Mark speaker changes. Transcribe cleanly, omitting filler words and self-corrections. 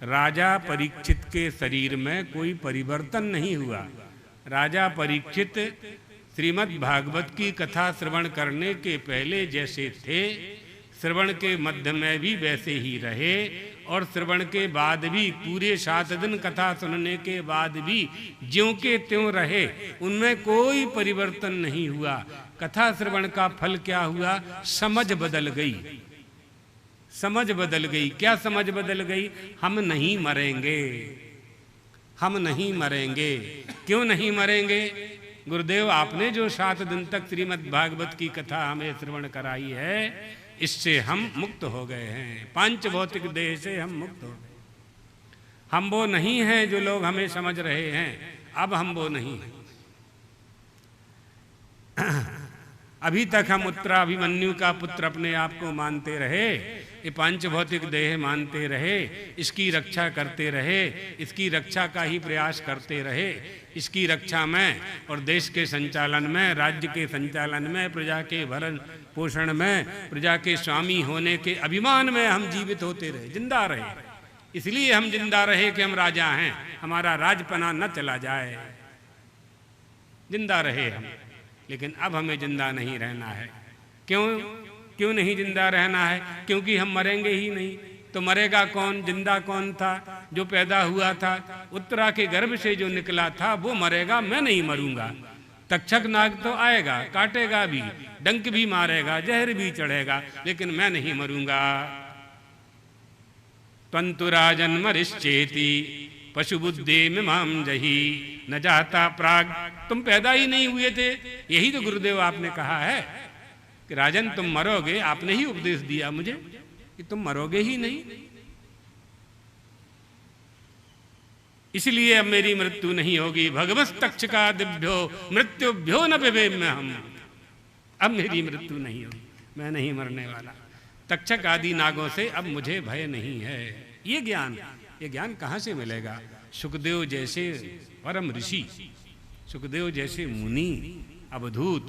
Speaker 1: राजा परीक्षित के शरीर में कोई परिवर्तन नहीं हुआ। राजा परीक्षित श्रीमद् भागवत की कथा श्रवण करने के पहले जैसे थे, श्रवण के मध्य में भी वैसे ही रहे, और श्रवण के बाद भी पूरे 7 दिन कथा सुनने के बाद भी ज्यों के त्यों रहे, उनमें कोई परिवर्तन नहीं हुआ। कथा श्रवण का फल क्या हुआ? समझ बदल गई। समझ बदल गई। क्या समझ बदल गई? हम नहीं मरेंगे, हम नहीं मरेंगे। क्यों नहीं मरेंगे? गुरुदेव आपने जो 7 दिन तक श्रीमद् भागवत की कथा हमें श्रवण कराई है, इससे हम मुक्त हो गए हैं। पांच भौतिक देह से हम मुक्त हो गए। हम वो नहीं हैं जो लोग हमें समझ रहे हैं। अब हम वो नहीं हैं। अभी तक हम उत्तराभिमन्यु का पुत्र अपने आप को मानते रहे, ये पांच भौतिक देह मानते रहे, इसकी रक्षा करते रहे, इसकी रक्षा का ही प्रयास करते रहे। इसकी रक्षा में और देश के संचालन में, राज्य के संचालन में, प्रजा के भरण पोषण में, प्रजा के स्वामी होने के अभिमान में हम जीवित होते रहे, जिंदा रहे। इसलिए हम जिंदा रहे कि हम राजा हैं, हमारा राजपना न चला जाए, जिंदा रहे हम। लेकिन अब हमें जिंदा नहीं रहना है। क्यों नहीं जिंदा रहना है? क्योंकि हम मरेंगे ही नहीं। तो मरेगा कौन? जिंदा कौन था? जो पैदा हुआ था, उत्तरा के गर्भ से जो निकला था, वो मरेगा, मैं नहीं मरूंगा। तक्षक नाग तो आएगा, काटेगा भी, डंक भी मारेगा, जहर भी चढ़ेगा, लेकिन मैं नहीं मरूंगा। त्वंतु राजन मरिश्चेति पशु बुद्धि में माम जही न जाता प्राग। तुम पैदा ही नहीं हुए थे। यही तो गुरुदेव आपने कहा है कि राजन तुम मरोगे। आपने ही उपदेश दिया मुझे कि तुम मरोगे ही नहीं। इसलिए अब मेरी मृत्यु नहीं होगी। भगवत तक्षका दिभ्यो मृत्युभ्यो न बिभेम हम। अब मेरी मृत्यु नहीं होगी, मैं नहीं मरने वाला। तक्षक आदि नागों से अब मुझे भय नहीं है। ये ज्ञान कहाँ से मिलेगा? सुखदेव जैसे परम ऋषि, सुखदेव जैसे मुनि, अवधूत